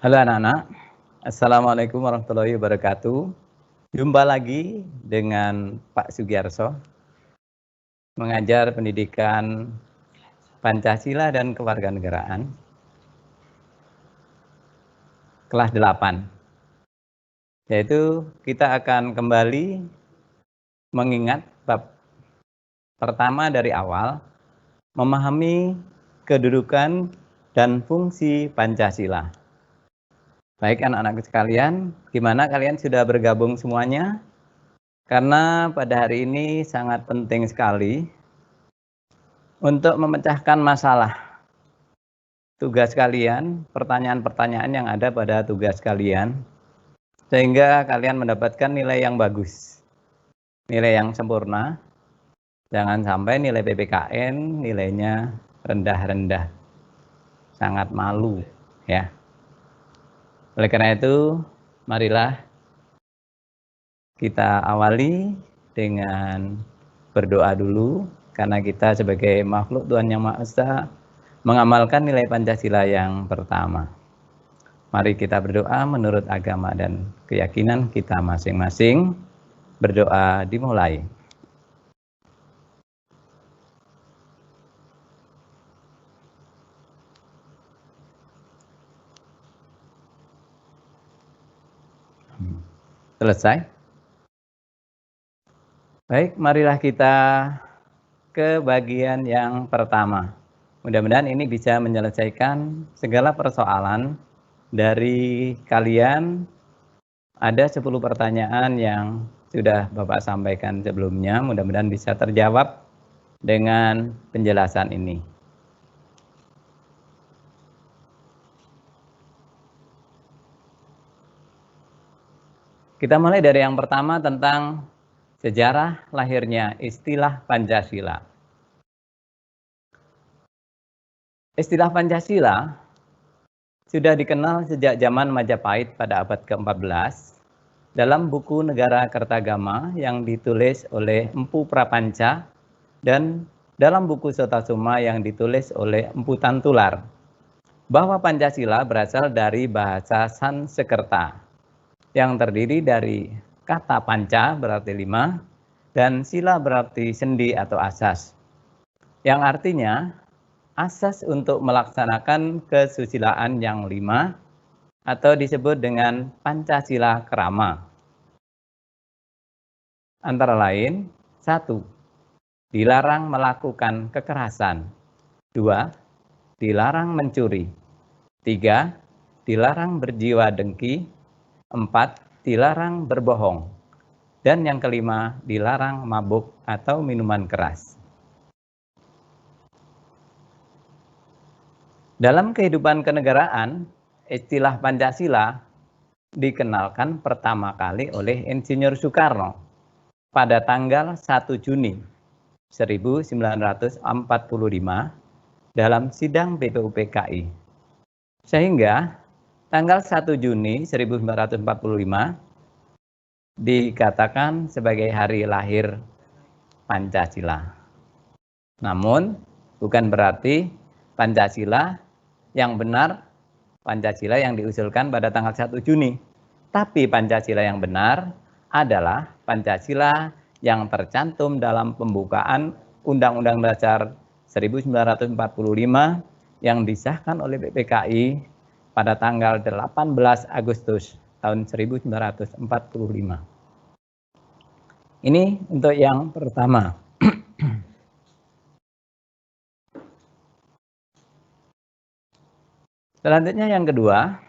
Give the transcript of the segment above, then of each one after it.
Halo anak-anak, Assalamualaikum warahmatullahi wabarakatuh. Jumpa lagi dengan Pak Sugiarso, mengajar pendidikan Pancasila dan Kewarganegaraan, kelas 8. Yaitu kita akan kembali mengingat bab pertama dari awal, memahami kedudukan dan fungsi Pancasila. Baik anak-anak sekalian, gimana kalian sudah bergabung semuanya? Karena pada hari ini sangat penting sekali untuk memecahkan masalah tugas kalian, pertanyaan-pertanyaan yang ada pada tugas kalian, sehingga kalian mendapatkan nilai yang bagus, nilai yang sempurna. Jangan sampai nilai PPKN nilainya rendah-rendah, sangat malu ya. Oleh karena itu, marilah kita awali dengan berdoa dulu, karena kita sebagai makhluk Tuhan Yang Maha Esa mengamalkan nilai Pancasila yang pertama. Mari kita berdoa menurut agama dan keyakinan kita masing-masing. Berdoa dimulai. Selesai? Baik, marilah kita ke bagian yang pertama. Mudah-mudahan ini bisa menyelesaikan segala persoalan dari kalian. Ada 10 pertanyaan yang sudah Bapak sampaikan sebelumnya, mudah-mudahan bisa terjawab dengan penjelasan ini. Kita mulai dari yang pertama tentang sejarah lahirnya istilah Pancasila. Istilah Pancasila sudah dikenal sejak zaman Majapahit pada abad ke-14 dalam buku Negara Kertagama yang ditulis oleh Empu Prapanca dan dalam buku Sotasoma yang ditulis oleh Empu Tantular, bahwa Pancasila berasal dari bahasa Sanskerta yang terdiri dari kata panca berarti 5 dan sila berarti sendi atau asas, yang artinya asas untuk melaksanakan kesusilaan yang 5 atau disebut dengan Pancasila Krama. Antara lain, 1. Dilarang melakukan kekerasan. 2. Dilarang mencuri. 3. Dilarang berjiwa dengki. 4. Dilarang berbohong. Dan yang kelima, dilarang mabuk atau minuman keras. Dalam kehidupan kenegaraan, istilah Pancasila dikenalkan pertama kali oleh Insinyur Soekarno pada tanggal 1 Juni 1945 dalam sidang BPUPKI. Sehingga tanggal 1 Juni 1945 dikatakan sebagai hari lahir Pancasila. Namun, bukan berarti Pancasila yang benar, Pancasila yang diusulkan pada tanggal 1 Juni. Tapi Pancasila yang benar adalah Pancasila yang tercantum dalam pembukaan Undang-Undang Dasar 1945 yang disahkan oleh PPKI pada tanggal 18 Agustus tahun 1945. Ini untuk yang pertama. Selanjutnya yang kedua,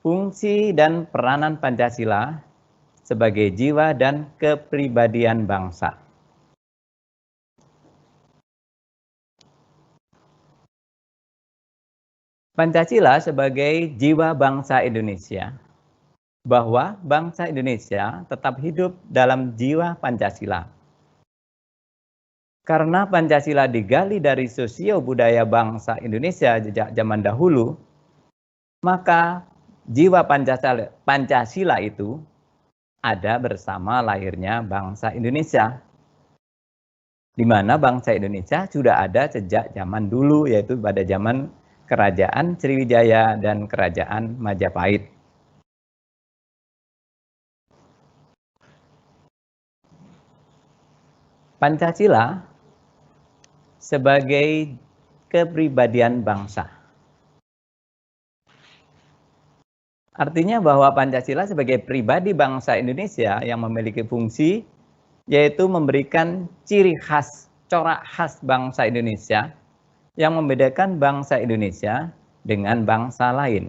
fungsi dan peranan Pancasila sebagai jiwa dan kepribadian bangsa. Pancasila sebagai jiwa bangsa Indonesia, bahwa bangsa Indonesia tetap hidup dalam jiwa Pancasila. Karena Pancasila digali dari sosio budaya bangsa Indonesia sejak zaman dahulu, maka jiwa Pancasila itu ada bersama lahirnya bangsa Indonesia, di mana bangsa Indonesia sudah ada sejak zaman dulu, yaitu pada zaman Kerajaan Sriwijaya, dan Kerajaan Majapahit. Pancasila sebagai kepribadian bangsa. Artinya bahwa Pancasila sebagai pribadi bangsa Indonesia yang memiliki fungsi yaitu memberikan ciri khas, corak khas bangsa Indonesia yang membedakan bangsa Indonesia dengan bangsa lain.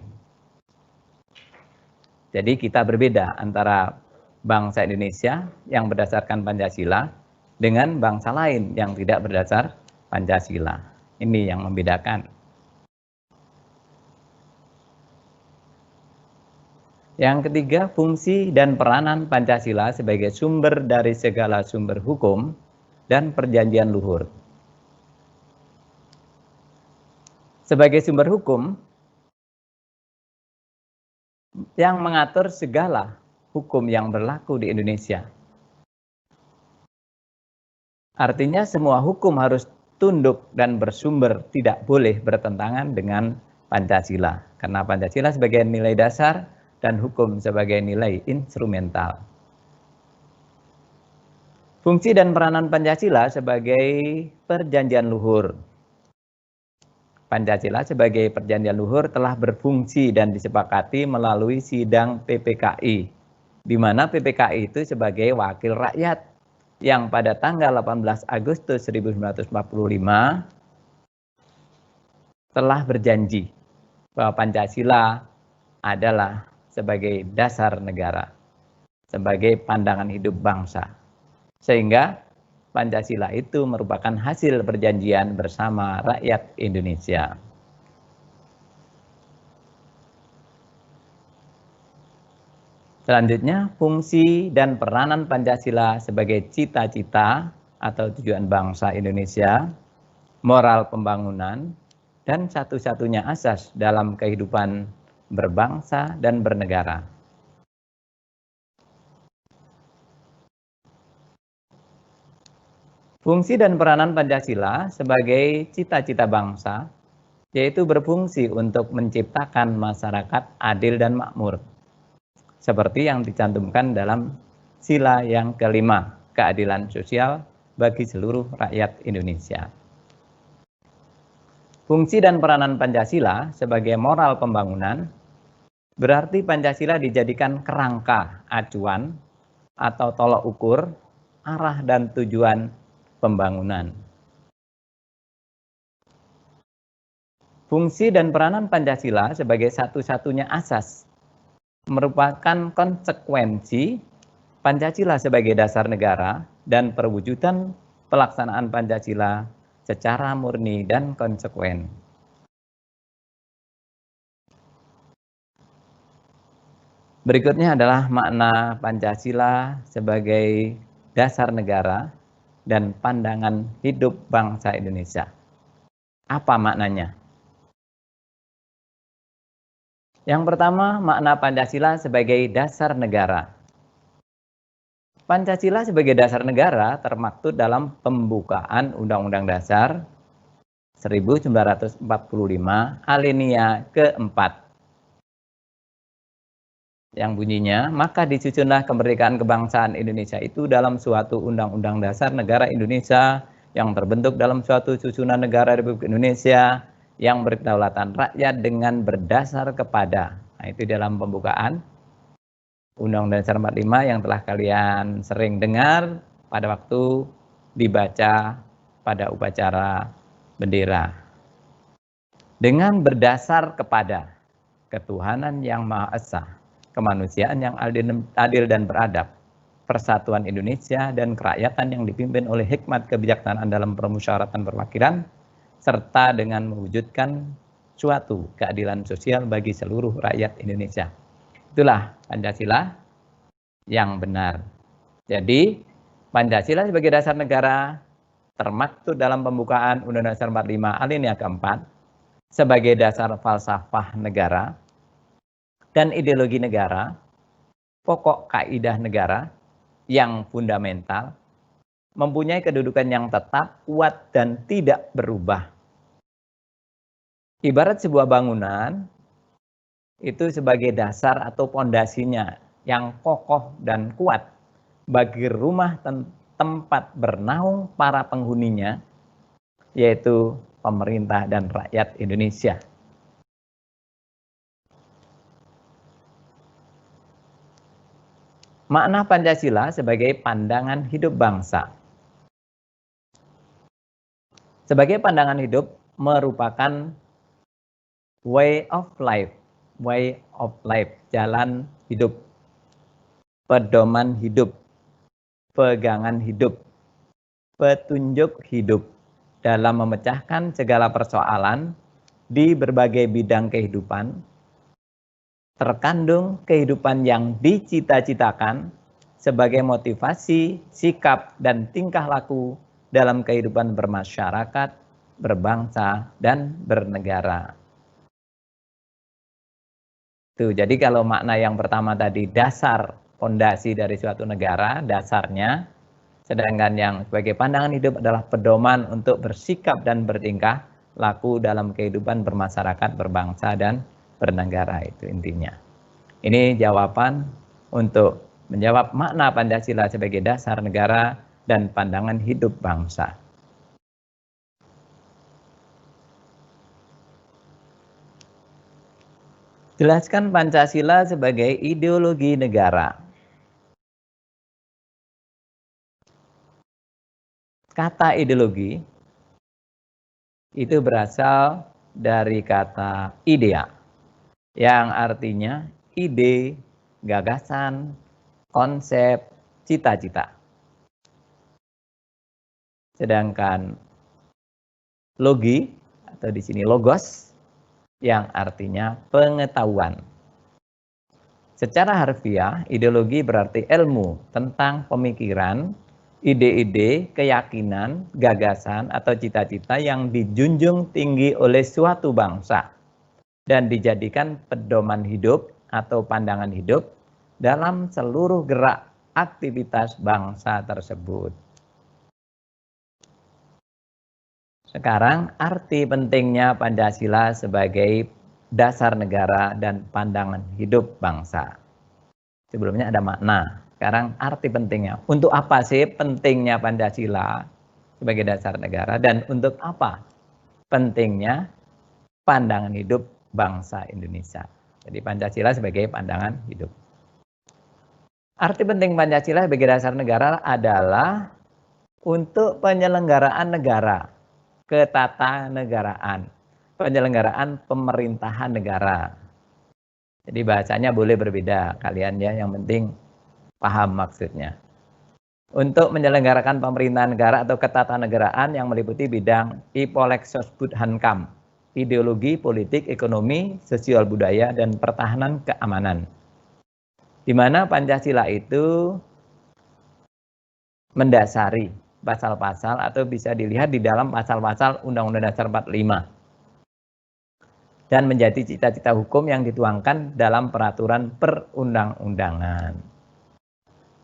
Jadi kita berbeda antara bangsa Indonesia yang berdasarkan Pancasila dengan bangsa lain yang tidak berdasar Pancasila. Ini yang membedakan. Yang ketiga, fungsi dan peranan Pancasila sebagai sumber dari segala sumber hukum dan perjanjian luhur. Sebagai sumber hukum yang mengatur segala hukum yang berlaku di Indonesia. Artinya semua hukum harus tunduk dan bersumber, tidak boleh bertentangan dengan Pancasila. Karena Pancasila sebagai nilai dasar dan hukum sebagai nilai instrumental. Fungsi dan peranan Pancasila sebagai perjanjian luhur. Pancasila sebagai perjanjian luhur telah berfungsi dan disepakati melalui sidang PPKI, di mana PPKI itu sebagai wakil rakyat yang pada tanggal 18 Agustus 1945 telah berjanji bahwa Pancasila adalah sebagai dasar negara, sebagai pandangan hidup bangsa. Sehingga Pancasila itu merupakan hasil perjanjian bersama rakyat Indonesia. Selanjutnya, fungsi dan peranan Pancasila sebagai cita-cita atau tujuan bangsa Indonesia, moral pembangunan, dan satu-satunya asas dalam kehidupan berbangsa dan bernegara. Fungsi dan peranan Pancasila sebagai cita-cita bangsa, yaitu berfungsi untuk menciptakan masyarakat adil dan makmur, seperti yang dicantumkan dalam sila yang kelima, keadilan sosial bagi seluruh rakyat Indonesia. Fungsi dan peranan Pancasila sebagai moral pembangunan, berarti Pancasila dijadikan kerangka, acuan, atau tolok ukur, arah dan tujuan pembangunan. Fungsi dan peranan Pancasila sebagai satu-satunya asas merupakan konsekuensi Pancasila sebagai dasar negara dan perwujudan pelaksanaan Pancasila secara murni dan konsekuen. Berikutnya adalah makna Pancasila sebagai dasar negara dan pandangan hidup bangsa Indonesia. Apa maknanya? Yang pertama, makna Pancasila sebagai dasar negara. Pancasila sebagai dasar negara termaktub dalam pembukaan Undang-Undang Dasar 1945 alinea keempat. Yang bunyinya, maka disusunlah kemerdekaan kebangsaan Indonesia itu dalam suatu Undang-Undang Dasar Negara Indonesia yang terbentuk dalam suatu susunan negara Republik Indonesia yang berkedaulatan rakyat dengan berdasar kepada, nah itu dalam pembukaan Undang-Undang Dasar 45 yang telah kalian sering dengar pada waktu dibaca pada upacara bendera. Dengan berdasar kepada ketuhanan yang Maha Esa, kemanusiaan yang adil dan beradab, persatuan Indonesia dan kerakyatan yang dipimpin oleh hikmat kebijaksanaan dalam permusyawaratan perwakilan, serta dengan mewujudkan suatu keadilan sosial bagi seluruh rakyat Indonesia. Itulah Pancasila yang benar. Jadi, Pancasila sebagai dasar negara termaktub dalam pembukaan Undang-Undang Dasar 45 alinea keempat sebagai dasar falsafah negara dan ideologi negara, pokok kaidah negara yang fundamental, mempunyai kedudukan yang tetap, kuat, dan tidak berubah. Ibarat sebuah bangunan itu sebagai dasar atau pondasinya yang kokoh dan kuat bagi rumah tempat bernaung para penghuninya, yaitu pemerintah dan rakyat Indonesia. Makna Pancasila sebagai pandangan hidup bangsa. Sebagai pandangan hidup merupakan way of life, jalan hidup, pedoman hidup, pegangan hidup, petunjuk hidup dalam memecahkan segala persoalan di berbagai bidang kehidupan, terkandung kehidupan yang dicita-citakan sebagai motivasi, sikap, dan tingkah laku dalam kehidupan bermasyarakat, berbangsa, dan bernegara. Tuh, jadi kalau makna yang pertama tadi dasar, fondasi dari suatu negara, dasarnya, sedangkan yang sebagai pandangan hidup adalah pedoman untuk bersikap dan bertingkah laku dalam kehidupan bermasyarakat, berbangsa, dan bernegara, itu intinya. Ini jawaban untuk menjawab makna Pancasila sebagai dasar negara dan pandangan hidup bangsa. Jelaskan Pancasila sebagai ideologi negara. Kata ideologi itu berasal dari kata idea, yang artinya ide, gagasan, konsep, cita-cita. Sedangkan logi atau di sini logos yang artinya pengetahuan. Secara harfiah, ideologi berarti ilmu tentang pemikiran, ide-ide, keyakinan, gagasan atau cita-cita yang dijunjung tinggi oleh suatu bangsa dan dijadikan pedoman hidup atau pandangan hidup dalam seluruh gerak aktivitas bangsa tersebut. Sekarang arti pentingnya Pancasila sebagai dasar negara dan pandangan hidup bangsa. Sebelumnya ada makna, sekarang arti pentingnya. Untuk apa sih pentingnya Pancasila sebagai dasar negara dan untuk apa pentingnya pandangan hidup bangsa Indonesia. Jadi Pancasila sebagai pandangan hidup. Arti penting Pancasila sebagai dasar negara adalah untuk penyelenggaraan negara, ketatanegaraan, penyelenggaraan pemerintahan negara. Jadi bahasanya boleh berbeda kalian ya, yang penting paham maksudnya. Untuk menyelenggarakan pemerintahan negara atau ketatanegaraan yang meliputi bidang Ipolexosbud Hankam, ideologi, politik, ekonomi, sosial budaya, dan pertahanan keamanan. Di mana Pancasila itu mendasari pasal-pasal atau bisa dilihat di dalam pasal-pasal Undang-Undang Dasar 45 dan menjadi cita-cita hukum yang dituangkan dalam peraturan perundang-undangan.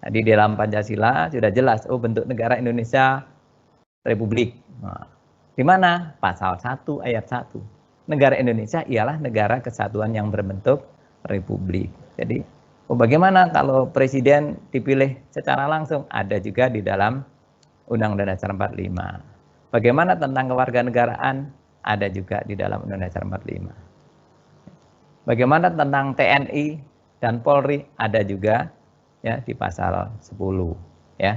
Jadi di dalam Pancasila sudah jelas, oh bentuk negara Indonesia Republik. Nah, di mana? Pasal 1 ayat 1. Negara Indonesia ialah negara kesatuan yang berbentuk Republik. Jadi, oh bagaimana kalau presiden dipilih secara langsung? Ada juga di dalam Undang-Undang Dasar 45. Bagaimana tentang kewarganegaraan? Ada juga di dalam Undang-Undang Dasar 45. Bagaimana tentang TNI dan Polri? Ada juga ya di pasal 10 ya.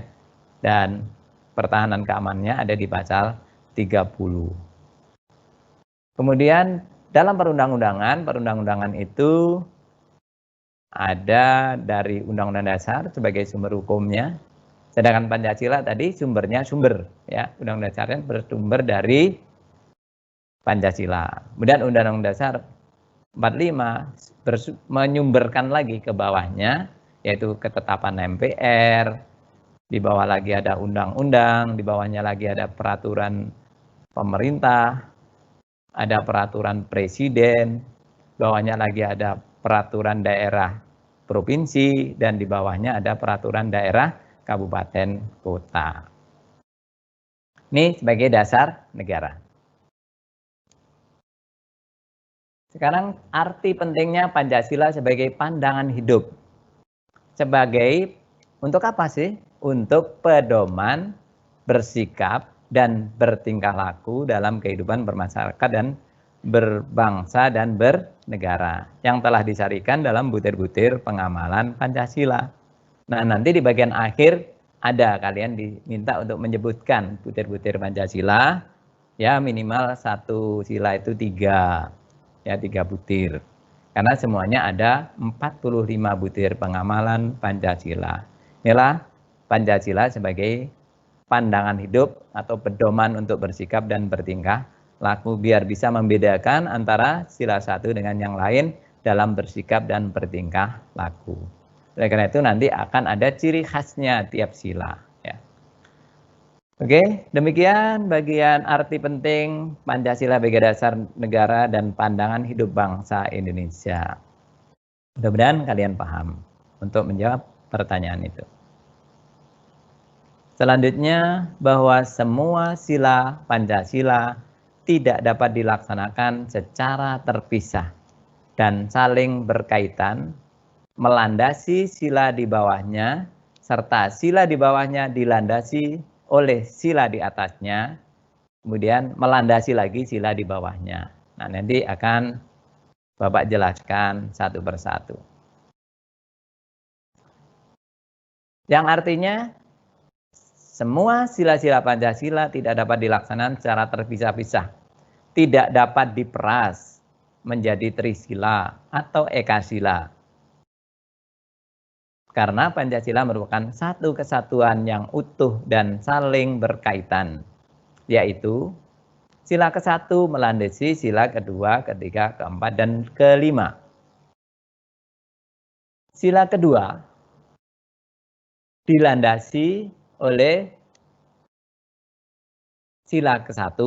Dan pertahanan keamanannya ada di pasal 30. Kemudian dalam perundang-undangan itu ada dari Undang-Undang Dasar sebagai sumber hukumnya. Sedangkan Pancasila tadi sumbernya ya, Undang-Undang Dasarnya bersumber dari Pancasila. Kemudian Undang-Undang Dasar 45 menyumberkan lagi ke bawahnya, yaitu ketetapan MPR, di bawah lagi ada undang-undang, di bawahnya lagi ada peraturan pemerintah, ada peraturan presiden, di bawahnya lagi ada peraturan daerah provinsi, dan di bawahnya ada peraturan daerah kabupaten kota. Ini sebagai dasar negara. Sekarang arti pentingnya Pancasila sebagai pandangan hidup. Sebagai, untuk apa sih? Untuk pedoman bersikap dan bertingkah laku dalam kehidupan bermasyarakat dan berbangsa dan bernegara yang telah disarikan dalam butir-butir pengamalan Pancasila. Nah, nanti di bagian akhir ada kalian diminta untuk menyebutkan butir-butir Pancasila, ya minimal satu sila itu 3, ya 3 butir. Karena semuanya ada 45 butir pengamalan Pancasila. Inilah Pancasila sebagai pandangan hidup atau pedoman untuk bersikap dan bertingkah laku biar bisa membedakan antara sila satu dengan yang lain dalam bersikap dan bertingkah laku. Oleh karena itu nanti akan ada ciri khasnya tiap sila. Ya. Oke, demikian bagian arti penting Pancasila sebagai dasar negara dan pandangan hidup bangsa Indonesia. Mudah-mudahan kalian paham untuk menjawab pertanyaan itu. Selanjutnya, bahwa semua sila Pancasila tidak dapat dilaksanakan secara terpisah dan saling berkaitan, melandasi sila di bawahnya, serta sila di bawahnya dilandasi oleh sila di atasnya, kemudian melandasi lagi sila di bawahnya. Nah, nanti akan Bapak jelaskan satu persatu. Yang artinya, semua sila-sila Pancasila tidak dapat dilaksanakan secara terpisah-pisah, tidak dapat diperas menjadi trisila atau ekasila. Karena Pancasila merupakan satu kesatuan yang utuh dan saling berkaitan, yaitu sila ke-1 melandasi sila kedua, ketiga, keempat, dan kelima. Sila kedua dilandasi oleh sila ke-1,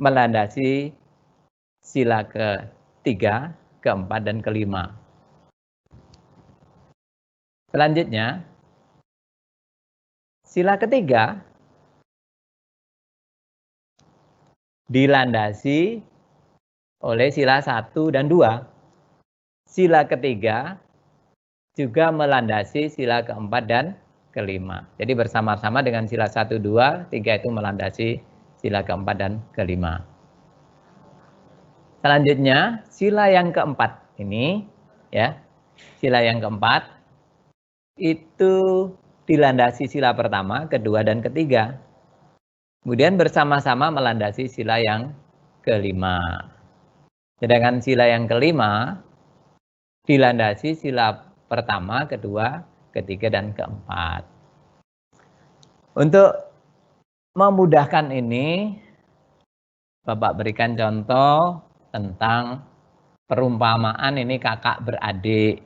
melandasi sila ketiga, keempat, dan kelima. Selanjutnya, sila ketiga dilandasi oleh sila 1 dan 2. Sila ketiga juga melandasi sila keempat dan kelima. Jadi bersama-sama dengan sila 1, 2, 3 itu melandasi sila keempat dan kelima. Selanjutnya, sila yang keempat ini, ya, sila yang keempat itu dilandasi sila pertama, kedua, dan ketiga. Kemudian bersama-sama melandasi sila yang kelima. Sedangkan sila yang kelima dilandasi sila pertama, kedua, ketiga, dan keempat. Untuk memudahkan ini, Bapak berikan contoh tentang perumpamaan ini kakak beradik.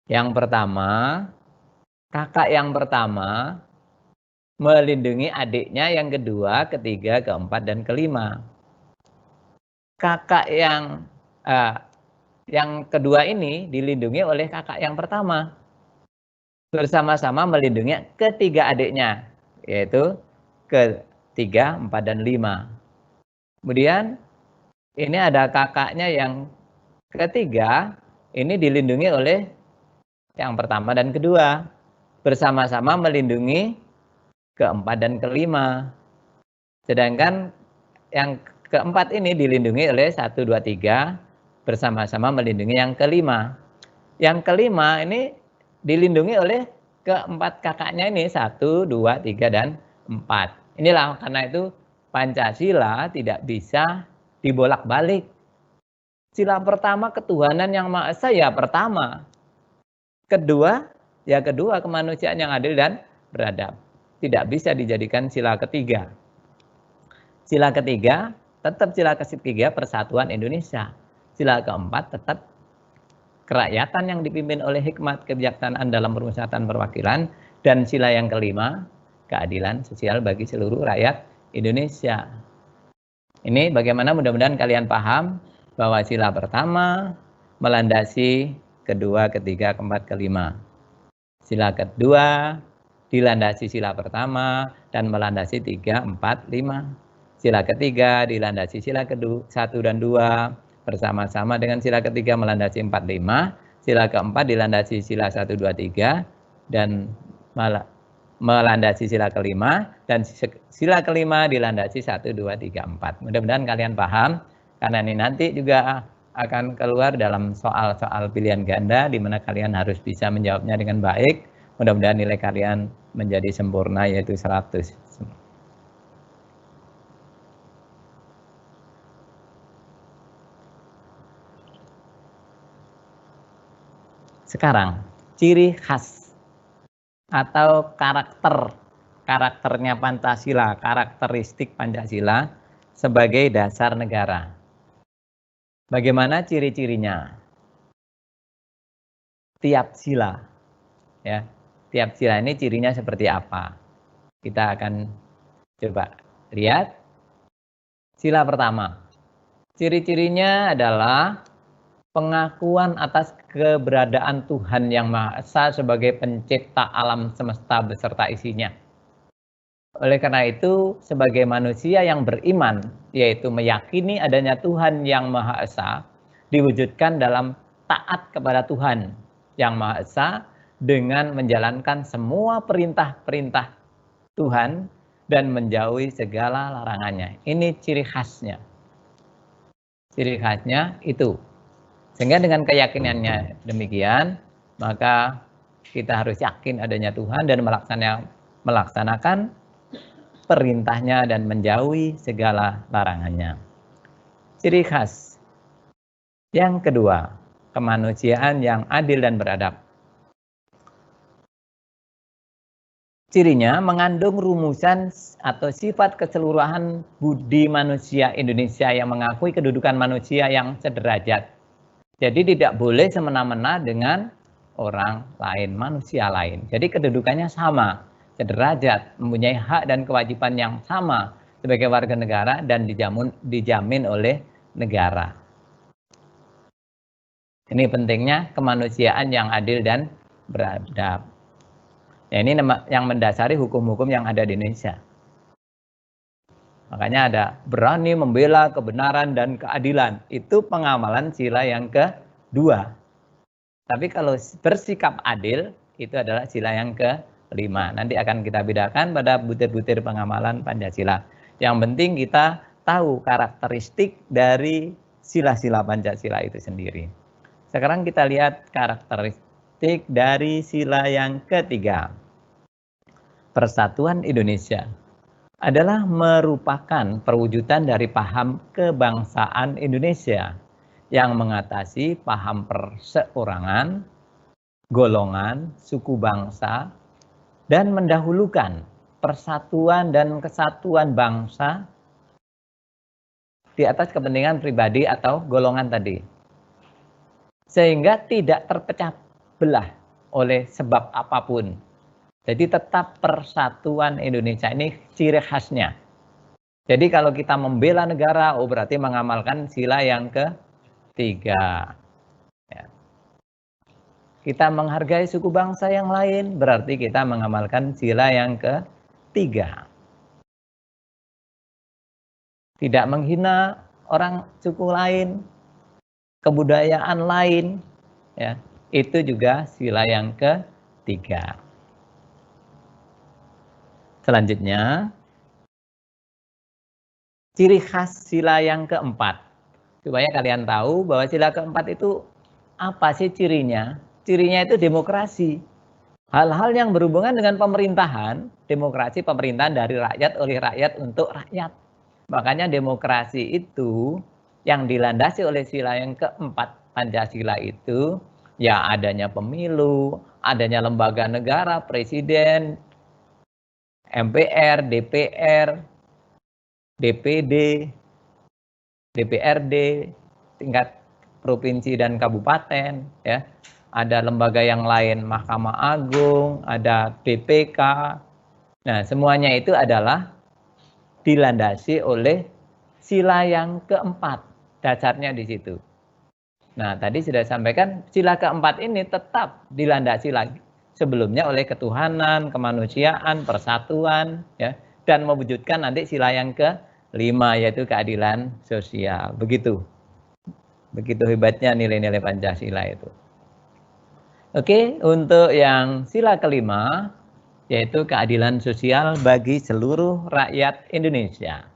Yang pertama, kakak yang pertama melindungi adiknya yang kedua, ketiga, keempat, dan kelima. Kakak yang kedua ini dilindungi oleh kakak yang pertama. Bersama-sama melindungi ketiga adiknya, yaitu ketiga, empat, dan lima. Kemudian ini ada kakaknya yang ketiga, ini dilindungi oleh yang pertama dan kedua, bersama-sama melindungi keempat dan kelima. Sedangkan yang keempat ini dilindungi oleh 1, 2, 3, bersama-sama melindungi yang kelima. Yang kelima ini dilindungi oleh keempat kakaknya ini, 1, 2, 3, dan 4. Inilah karena itu Pancasila tidak bisa dibolak-balik. Sila pertama ketuhanan yang Maha Esa ya pertama. Kedua, ya kedua kemanusiaan yang adil dan beradab. Tidak bisa dijadikan sila ketiga. Sila ketiga tetap sila ketiga persatuan Indonesia. Sila keempat tetap kerakyatan yang dipimpin oleh hikmat kebijaksanaan dalam permusyawaratan perwakilan. Dan sila yang kelima, keadilan sosial bagi seluruh rakyat Indonesia. Ini bagaimana mudah-mudahan kalian paham bahwa sila pertama melandasi kedua, ketiga, keempat, kelima. Sila kedua dilandasi sila pertama dan melandasi 3, 4, 5. Sila ketiga dilandasi sila kedua 1 dan 2 bersama-sama dengan sila ketiga melandasi 4, 5. Sila keempat dilandasi sila 1, 2, 3 dan melandasi sila kelima, dan sila kelima dilandasi 1, 2, 3, 4. Mudah-mudahan kalian paham, karena ini nanti juga akan keluar dalam soal-soal pilihan ganda di mana kalian harus bisa menjawabnya dengan baik. Mudah-mudahan nilai kalian menjadi sempurna, yaitu 100. Sekarang, ciri khas atau karakternya Pancasila, karakteristik Pancasila sebagai dasar negara. Bagaimana ciri-cirinya? Tiap sila, ya, tiap sila ini cirinya seperti apa? Kita akan coba lihat. Sila pertama, ciri-cirinya adalah pengakuan atas keberadaan Tuhan Yang Maha Esa sebagai pencipta alam semesta beserta isinya. Oleh karena itu, sebagai manusia yang beriman, yaitu meyakini adanya Tuhan Yang Maha Esa, diwujudkan dalam taat kepada Tuhan Yang Maha Esa dengan menjalankan semua perintah-perintah Tuhan dan menjauhi segala larangannya. Ini ciri khasnya. Ciri khasnya itu. Sehingga dengan keyakinannya demikian, maka kita harus yakin adanya Tuhan dan melaksanakan perintahnya dan menjauhi segala larangannya. Ciri khas yang kedua, kemanusiaan yang adil dan beradab. Cirinya mengandung rumusan atau sifat keseluruhan budi manusia Indonesia yang mengakui kedudukan manusia yang sederajat. Jadi tidak boleh semena-mena dengan orang lain, manusia lain. Jadi kedudukannya sama, sederajat, mempunyai hak dan kewajiban yang sama sebagai warga negara dan dijamin oleh negara. Ini pentingnya kemanusiaan yang adil dan beradab. Ya, ini yang mendasari hukum-hukum yang ada di Indonesia. Makanya ada berani membela kebenaran dan keadilan. Itu pengamalan sila yang kedua. Tapi kalau bersikap adil, itu adalah sila yang kelima. Nanti akan kita bedakan pada butir-butir pengamalan Pancasila. Yang penting kita tahu karakteristik dari sila-sila Pancasila itu sendiri. Sekarang kita lihat karakteristik dari sila yang ketiga. Persatuan Indonesia adalah merupakan perwujudan dari paham kebangsaan Indonesia yang mengatasi paham perseorangan, golongan, suku bangsa, dan mendahulukan persatuan dan kesatuan bangsa di atas kepentingan pribadi atau golongan tadi. Sehingga tidak terpecah belah oleh sebab apapun. Jadi tetap persatuan Indonesia ini ciri khasnya. Jadi kalau kita membela negara, berarti mengamalkan sila yang ketiga. Ya. Kita menghargai suku bangsa yang lain, berarti kita mengamalkan sila yang ketiga. Tidak menghina orang suku lain, kebudayaan lain, ya, itu juga sila yang ketiga. Selanjutnya, ciri khas sila yang keempat. Supaya kalian tahu bahwa sila keempat itu apa sih cirinya? Cirinya itu demokrasi. Hal-hal yang berhubungan dengan pemerintahan, demokrasi pemerintahan dari rakyat, oleh rakyat, untuk rakyat. Makanya demokrasi itu yang dilandasi oleh sila yang keempat Pancasila itu, ya adanya pemilu, adanya lembaga negara, presiden, MPR, DPR, DPD, DPRD, tingkat provinsi dan kabupaten, ya. Ada lembaga yang lain, Mahkamah Agung, ada BPK. Nah, semuanya itu adalah dilandasi oleh sila yang keempat. Dasarnya di situ. Nah, tadi sudah sampaikan sila keempat ini tetap dilandasi lagi sebelumnya oleh ketuhanan, kemanusiaan, persatuan, ya, dan mewujudkan nanti sila yang 5 yaitu keadilan sosial. Begitu hebatnya nilai-nilai Pancasila itu. Oke, untuk yang sila kelima yaitu keadilan sosial bagi seluruh rakyat Indonesia.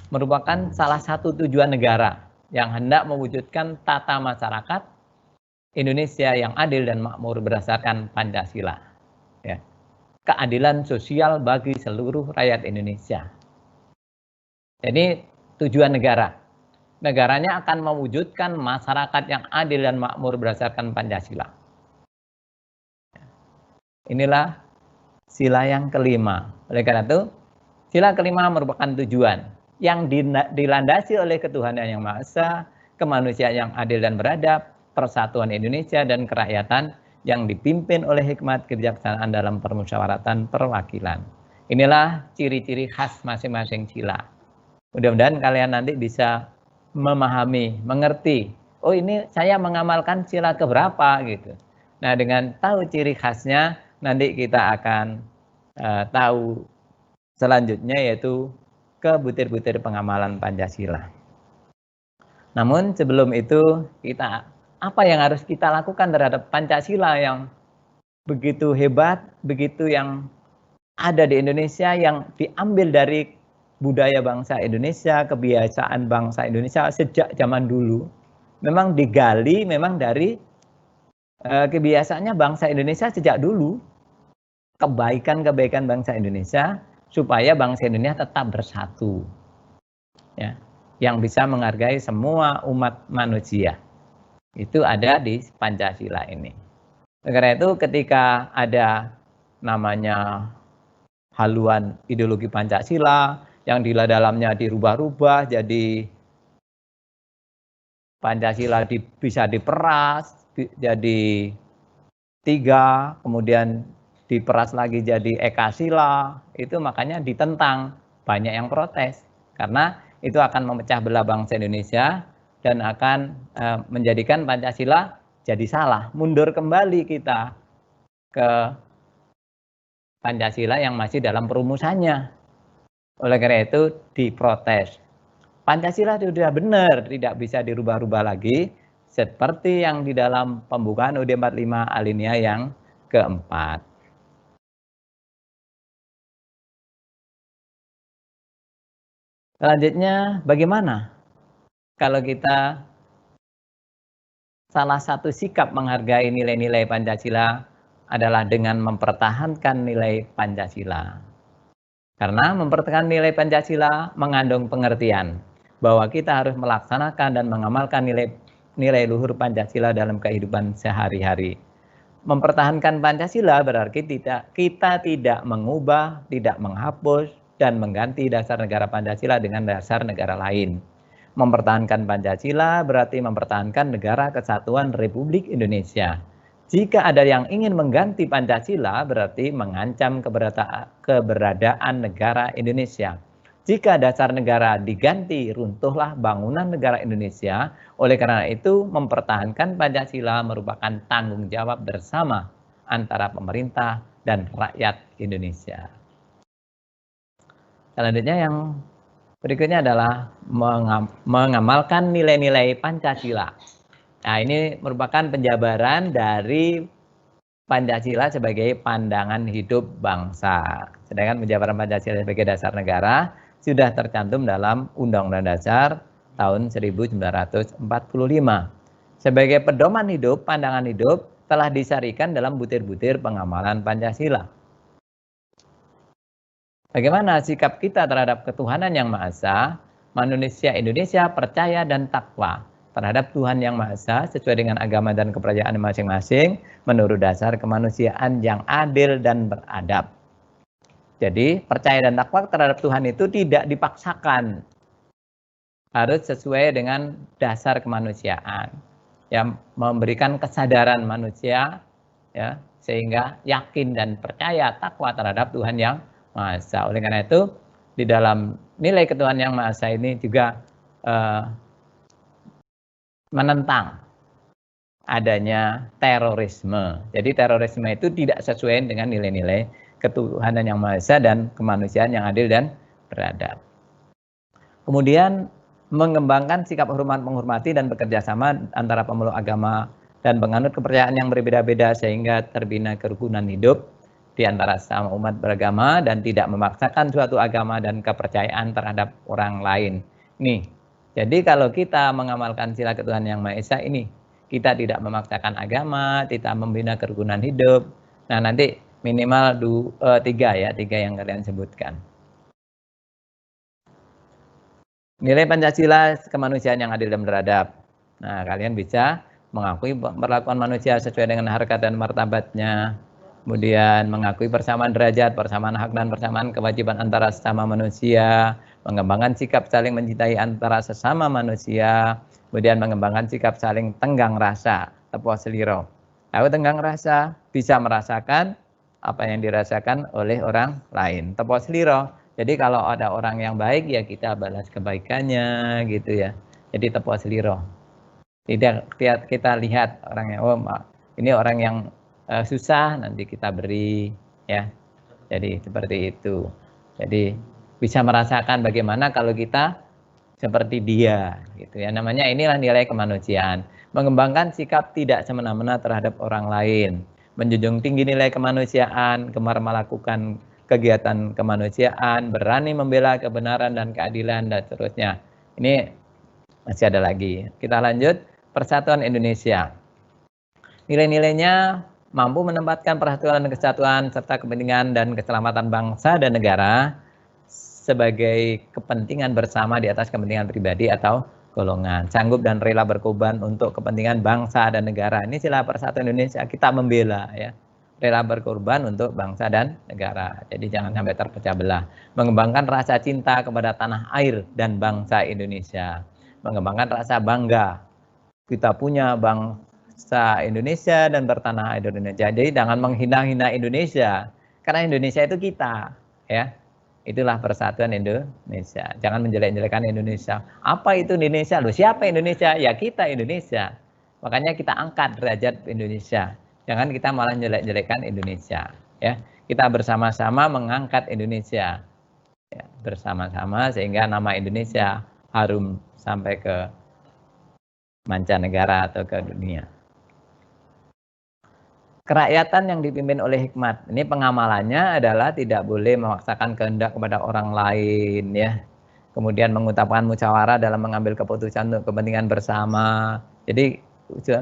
Merupakan salah satu tujuan negara yang hendak mewujudkan tata masyarakat Indonesia yang adil dan makmur berdasarkan Pancasila. Ya. Keadilan sosial bagi seluruh rakyat Indonesia. Ini tujuan negara. Negaranya akan mewujudkan masyarakat yang adil dan makmur berdasarkan Pancasila. Inilah sila yang kelima. Oleh karena itu, sila kelima merupakan tujuan yang dilandasi oleh ketuhanan yang Maha Esa, kemanusiaan yang adil dan beradab, persatuan Indonesia dan kerakyatan yang dipimpin oleh hikmat kebijaksanaan dalam permusyawaratan perwakilan. Inilah ciri-ciri khas masing-masing sila. Mudah-mudahan kalian nanti bisa memahami, mengerti. Oh, ini saya mengamalkan sila keberapa gitu. Nah, dengan tahu ciri khasnya, nanti kita akan tahu selanjutnya yaitu ke butir-butir pengamalan Pancasila. Namun sebelum itu, apa yang harus kita lakukan terhadap Pancasila yang begitu hebat, begitu yang ada di Indonesia, yang diambil dari budaya bangsa Indonesia, kebiasaan bangsa Indonesia sejak zaman dulu. Memang digali memang dari kebiasaannya bangsa Indonesia sejak dulu. Kebaikan-kebaikan bangsa Indonesia supaya bangsa Indonesia tetap bersatu, ya, yang bisa menghargai semua umat manusia. Itu ada di Pancasila ini. Karena itu ketika ada namanya haluan ideologi Pancasila yang di dalamnya dirubah-rubah jadi Pancasila bisa diperas jadi 3, kemudian diperas lagi jadi Ekasila, itu makanya ditentang, banyak yang protes karena itu akan memecah belah bangsa Indonesia dan akan menjadikan Pancasila jadi salah, mundur kembali kita ke Pancasila yang masih dalam perumusannya. Oleh karena itu diprotes. Pancasila sudah benar, tidak bisa dirubah-rubah lagi seperti yang di dalam pembukaan UUD 45 alinea yang keempat. Selanjutnya, bagaimana kalau kita salah satu sikap menghargai nilai-nilai Pancasila adalah dengan mempertahankan nilai Pancasila. Karena mempertahankan nilai Pancasila mengandung pengertian bahwa kita harus melaksanakan dan mengamalkan nilai luhur Pancasila dalam kehidupan sehari-hari. Mempertahankan Pancasila berarti kita tidak mengubah, tidak menghapus, dan mengganti dasar negara Pancasila dengan dasar negara lain. Mempertahankan Pancasila berarti mempertahankan negara kesatuan Republik Indonesia. Jika ada yang ingin mengganti Pancasila berarti mengancam keberadaan negara Indonesia. Jika dasar negara diganti, runtuhlah bangunan negara Indonesia. Oleh karena itu, mempertahankan Pancasila merupakan tanggung jawab bersama antara pemerintah dan rakyat Indonesia. Selanjutnya yang berikutnya adalah mengamalkan nilai-nilai Pancasila. Nah, ini merupakan penjabaran dari Pancasila sebagai pandangan hidup bangsa. Sedangkan penjabaran Pancasila sebagai dasar negara sudah tercantum dalam Undang-Undang Dasar tahun 1945. Sebagai pedoman hidup, pandangan hidup telah disarikan dalam butir-butir pengamalan Pancasila. Bagaimana sikap kita terhadap ketuhanan yang Maha Esa? Manusia Indonesia percaya dan takwa terhadap Tuhan yang Maha Esa sesuai dengan agama dan kepercayaan masing-masing menurut dasar kemanusiaan yang adil dan beradab. Jadi percaya dan takwa terhadap Tuhan itu tidak dipaksakan, harus sesuai dengan dasar kemanusiaan yang memberikan kesadaran manusia, ya, sehingga yakin dan percaya takwa terhadap Tuhan yang Maha Esa. Oleh karena itu di dalam nilai ketuhanan yang Maha Esa ini juga menentang adanya terorisme. Jadi terorisme itu tidak sesuai dengan nilai-nilai ketuhanan yang Maha Esa dan kemanusiaan yang adil dan beradab. Kemudian mengembangkan sikap hormat menghormati dan bekerja sama antara pemeluk agama dan penganut kepercayaan yang berbeda-beda sehingga terbina kerukunan hidup di antara sesama umat beragama dan tidak memaksakan suatu agama dan kepercayaan terhadap orang lain. Nih, jadi kalau kita mengamalkan sila ketuhanan yang Maha Esa ini, kita tidak memaksakan agama, tidak membina kerukunan hidup. Nah, nanti minimal tiga yang kalian sebutkan. Nilai Pancasila kemanusiaan yang adil dan beradab. Nah, kalian bisa mengakui perlakuan manusia sesuai dengan harkat dan martabatnya. Kemudian mengakui persamaan derajat, persamaan hak dan persamaan kewajiban antara sesama manusia, mengembangkan sikap saling mencintai antara sesama manusia, kemudian mengembangkan sikap saling tenggang rasa, tepo seliro. Tahu tenggang rasa, bisa merasakan apa yang dirasakan oleh orang lain. Tepo seliro. Jadi kalau ada orang yang baik ya kita balas kebaikannya gitu ya. Jadi tepo seliro. Tidak kita lihat orangnya, oh ini orang yang susah nanti kita beri ya. Jadi seperti itu. Jadi bisa merasakan bagaimana kalau kita seperti dia gitu ya. Namanya inilah nilai kemanusiaan. Mengembangkan sikap tidak semena-mena terhadap orang lain. Menjunjung tinggi nilai kemanusiaan, gemar melakukan kegiatan kemanusiaan, berani membela kebenaran dan keadilan dan seterusnya. Ini masih ada lagi. Kita lanjut, Persatuan Indonesia. Nilai-nilainya mampu menempatkan persatuan dan kesatuan serta kepentingan dan keselamatan bangsa dan negara sebagai kepentingan bersama di atas kepentingan pribadi atau golongan. Sanggup dan rela berkorban untuk kepentingan bangsa dan negara. Ini sila Persatuan Indonesia, kita membela ya. Rela berkorban untuk bangsa dan negara. Jadi jangan sampai terpecah belah. Mengembangkan rasa cinta kepada tanah air dan bangsa Indonesia. Mengembangkan rasa bangga. Kita punya bangsa Indonesia dan bertanah air Indonesia. Jadi jangan menghina-hina Indonesia. Karena Indonesia itu kita. Ya. Itulah Persatuan Indonesia. Jangan menjelek-jelekan Indonesia. Apa itu Indonesia? Loh, siapa Indonesia? Ya kita Indonesia. Makanya kita angkat derajat Indonesia. Jangan kita malah jelek-jelekan Indonesia. Ya, kita bersama-sama mengangkat Indonesia. Ya, bersama-sama sehingga nama Indonesia harum sampai ke mancanegara atau ke dunia. Kerakyatan yang dipimpin oleh hikmat. Ini pengamalannya adalah tidak boleh memaksakan kehendak kepada orang lain ya. Kemudian mengutamakan musyawarah dalam mengambil keputusan untuk kepentingan bersama. Jadi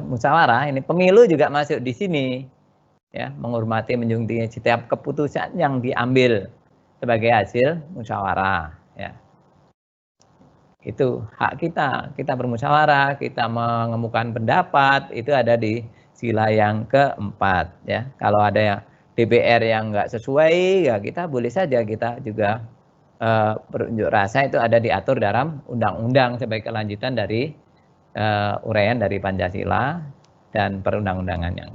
musyawarah ini pemilu juga masuk di sini ya, menghormati menjunjung tinggi setiap keputusan yang diambil sebagai hasil musyawarah ya. Itu hak kita bermusyawarah, kita mengemukakan pendapat, itu ada di sila yang keempat ya. Kalau ada yang DPR yang nggak sesuai ya kita boleh saja kita juga berunjuk rasa, itu ada diatur dalam undang-undang sebagai kelanjutan dari uraian dari Pancasila dan perundang-undangan yang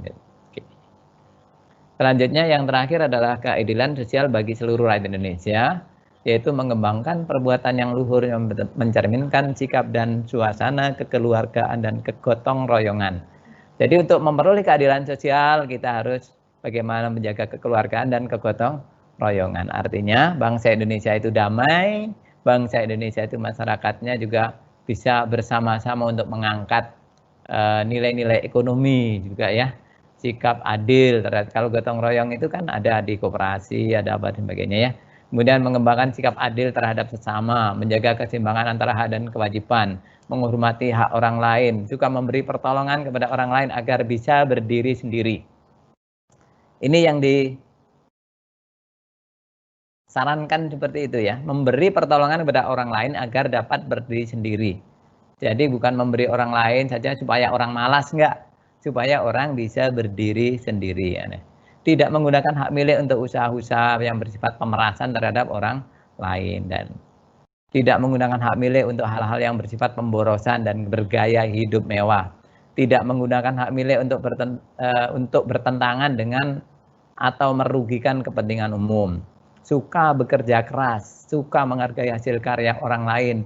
selanjutnya. Yang terakhir adalah keadilan sosial bagi seluruh rakyat Indonesia, yaitu mengembangkan perbuatan yang luhur yang mencerminkan sikap dan suasana kekeluargaan dan kegotong royongan. Jadi untuk memperoleh keadilan sosial kita harus bagaimana menjaga kekeluargaan dan kegotong royongan. Artinya bangsa Indonesia itu damai, bangsa Indonesia itu masyarakatnya juga bisa bersama-sama untuk mengangkat nilai-nilai ekonomi juga ya, sikap adil terhadap, kalau gotong royong itu kan ada di koperasi, ada apa dan sebagainya ya. Kemudian mengembangkan sikap adil terhadap sesama, menjaga keseimbangan antara hak dan kewajiban, menghormati hak orang lain, juga memberi pertolongan kepada orang lain agar bisa berdiri sendiri. Ini yang sarankan seperti itu ya, memberi pertolongan kepada orang lain agar dapat berdiri sendiri. Jadi bukan memberi orang lain saja supaya orang malas, enggak, supaya orang bisa berdiri sendiri ya. Tidak menggunakan hak milik untuk usaha-usaha yang bersifat pemerasan terhadap orang lain, dan tidak menggunakan hak milik untuk hal-hal yang bersifat pemborosan dan bergaya hidup mewah. Tidak menggunakan hak milik untuk bertentangan dengan atau merugikan kepentingan umum. Suka bekerja keras, suka menghargai hasil karya orang lain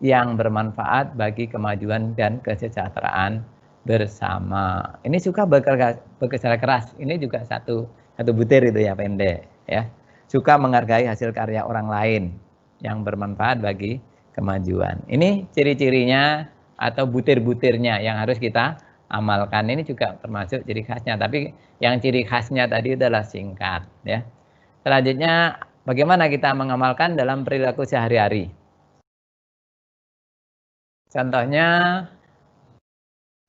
yang bermanfaat bagi kemajuan dan kesejahteraan bersama. Ini suka bekerja keras, ini juga satu butir itu ya, pendek ya. Suka menghargai hasil karya orang lain yang bermanfaat bagi kemajuan. Ini ciri-cirinya atau butir-butirnya yang harus kita amalkan. Ini juga termasuk ciri khasnya, tapi yang ciri khasnya tadi adalah singkat ya. Selanjutnya, bagaimana kita mengamalkan dalam perilaku sehari-hari? Contohnya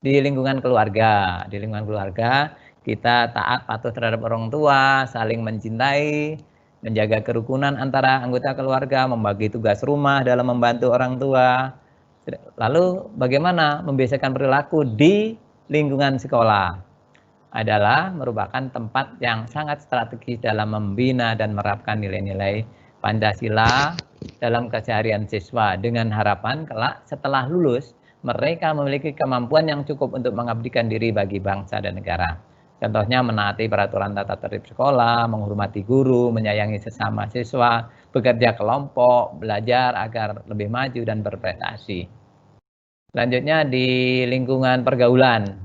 di lingkungan keluarga. Di lingkungan keluarga kita taat patuh terhadap orang tua, saling mencintai, menjaga kerukunan antara anggota keluarga, membagi tugas rumah dalam membantu orang tua. Lalu bagaimana membiasakan perilaku di lingkungan sekolah? Adalah merupakan tempat yang sangat strategis dalam membina dan menerapkan nilai-nilai Pancasila dalam keseharian siswa dengan harapan kelak setelah lulus mereka memiliki kemampuan yang cukup untuk mengabdikan diri bagi bangsa dan negara. Contohnya menaati peraturan tata tertib sekolah, menghormati guru, menyayangi sesama siswa, bekerja kelompok, belajar agar lebih maju dan berprestasi. Selanjutnya di lingkungan pergaulan,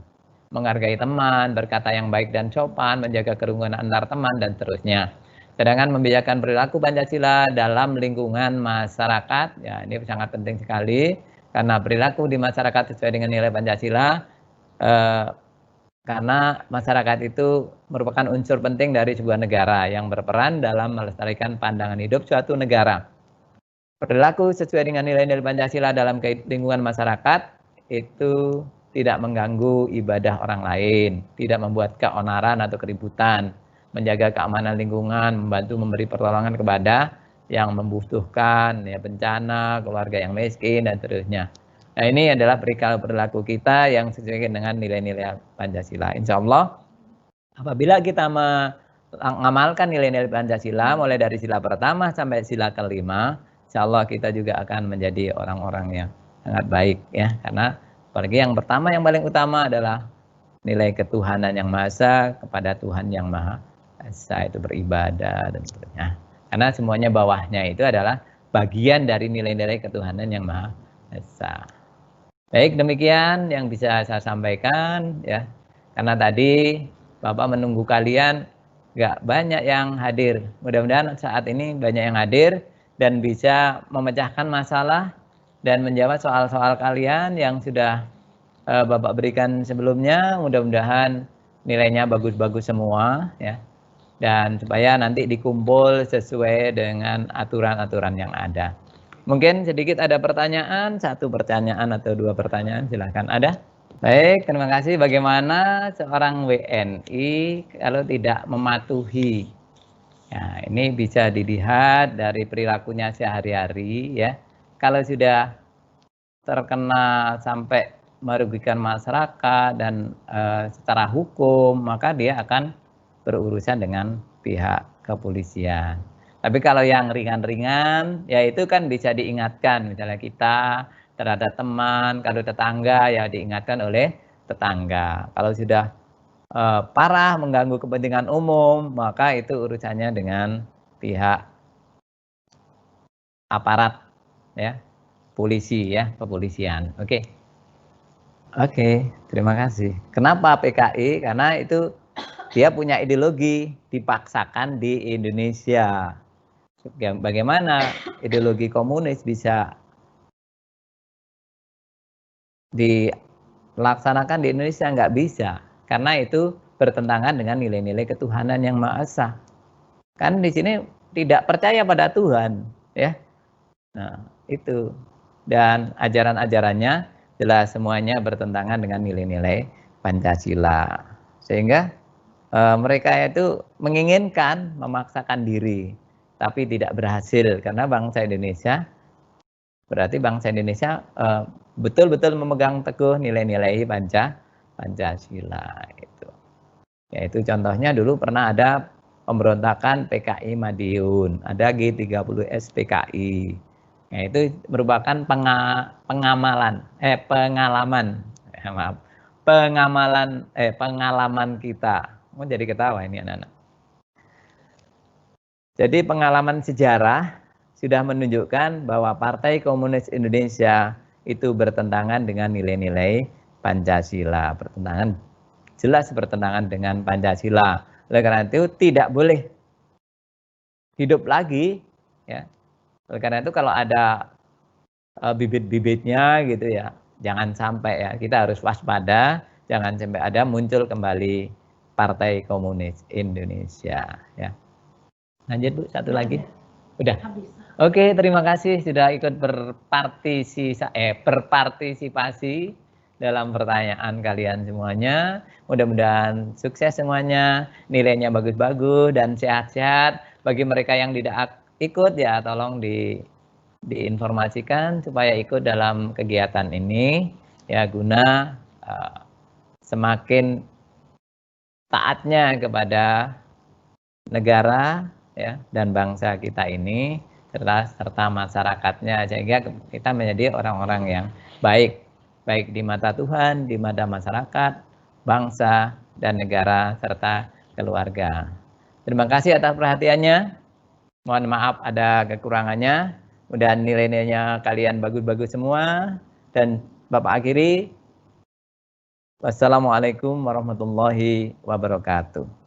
menghargai teman, berkata yang baik dan sopan, menjaga kerukunan antar teman, dan seterusnya. Sedangkan membiasakan perilaku Pancasila dalam lingkungan masyarakat, ya ini sangat penting sekali, karena perilaku di masyarakat sesuai dengan nilai Pancasila, karena masyarakat itu merupakan unsur penting dari sebuah negara yang berperan dalam melestarikan pandangan hidup suatu negara. Perilaku sesuai dengan nilai-nilai Pancasila dalam lingkungan masyarakat itu tidak mengganggu ibadah orang lain, tidak membuat keonaran atau keributan, menjaga keamanan lingkungan, membantu memberi pertolongan kepada yang membutuhkan, ya bencana, keluarga yang miskin, dan seterusnya. Nah ini adalah perilaku kita yang sesuai dengan nilai-nilai Pancasila. Insya Allah apabila kita mengamalkan nilai-nilai Pancasila mulai dari sila pertama sampai sila kelima, insya Allah kita juga akan menjadi orang-orang yang sangat baik ya, karena apalagi yang pertama yang paling utama adalah nilai ketuhanan yang Maha Esa kepada Tuhan yang Maha Esa, itu beribadah dan seterusnya. Karena semuanya bawahnya itu adalah bagian dari nilai-nilai ketuhanan yang Maha Esa. Baik, demikian yang bisa saya sampaikan ya. Karena tadi Bapak menunggu kalian nggak banyak yang hadir. Mudah-mudahan saat ini banyak yang hadir dan bisa memecahkan masalah dan menjawab soal-soal kalian yang sudah Bapak berikan sebelumnya. Mudah-mudahan nilainya bagus-bagus semua ya. Dan supaya nanti dikumpul sesuai dengan aturan-aturan yang ada. Mungkin sedikit ada pertanyaan, satu pertanyaan atau dua pertanyaan, silahkan ada. Baik, terima kasih. Bagaimana seorang WNI kalau tidak mematuhi? Ya, ini bisa dilihat dari perilakunya sehari-hari ya. Kalau sudah terkena sampai merugikan masyarakat dan secara hukum, maka dia akan berurusan dengan pihak kepolisian. Tapi kalau yang ringan-ringan, ya itu kan bisa diingatkan, misalnya kita terhadap teman, kalau tetangga ya diingatkan oleh tetangga. Kalau sudah parah mengganggu kepentingan umum, maka itu urusannya dengan pihak aparat ya, polisi ya, kepolisian. Oke. Oke, terima kasih. Kenapa PKI? Karena itu dia punya ideologi dipaksakan di Indonesia. Bagaimana ideologi komunis bisa dilaksanakan di Indonesia? Nggak bisa, karena itu bertentangan dengan nilai-nilai ketuhanan yang Maha Esa. Kan di sini tidak percaya pada Tuhan, ya. Nah, itu. Dan ajaran-ajarannya jelas semuanya bertentangan dengan nilai-nilai Pancasila. Sehingga mereka itu menginginkan memaksakan diri, tapi tidak berhasil karena bangsa Indonesia, berarti bangsa Indonesia betul-betul memegang teguh nilai-nilai Pancasila itu. Yaitu contohnya dulu pernah ada pemberontakan PKI Madiun, ada G30S PKI. Nah, itu merupakan pengalaman kita. Mau jadi ketawa ini anak-anak. Jadi pengalaman sejarah sudah menunjukkan bahwa Partai Komunis Indonesia itu bertentangan dengan nilai-nilai Pancasila, jelas bertentangan dengan Pancasila. Oleh karena itu tidak boleh hidup lagi ya. Oleh karena itu kalau ada bibit-bibitnya gitu ya. Jangan sampai ya, kita harus waspada, jangan sampai ada muncul kembali Partai Komunis Indonesia ya. Lanjut Bu, satu lagi. Udah. Oke, terima kasih sudah ikut berpartisipasi dalam pertanyaan kalian semuanya. Mudah-mudahan sukses semuanya, nilainya bagus-bagus dan sehat-sehat. Bagi mereka yang tidak ikut ya tolong diinformasikan supaya ikut dalam kegiatan ini ya guna semakin taatnya kepada negara ya dan bangsa kita ini serta masyarakatnya, sehingga kita menjadi orang-orang yang baik di mata Tuhan, di mata masyarakat, bangsa dan negara serta keluarga. Terima kasih atas perhatiannya. Mohon maaf ada kekurangannya. Mudah nilai-nilainya kalian bagus-bagus semua. Dan Bapak akhiri, wassalamualaikum warahmatullahi wabarakatuh.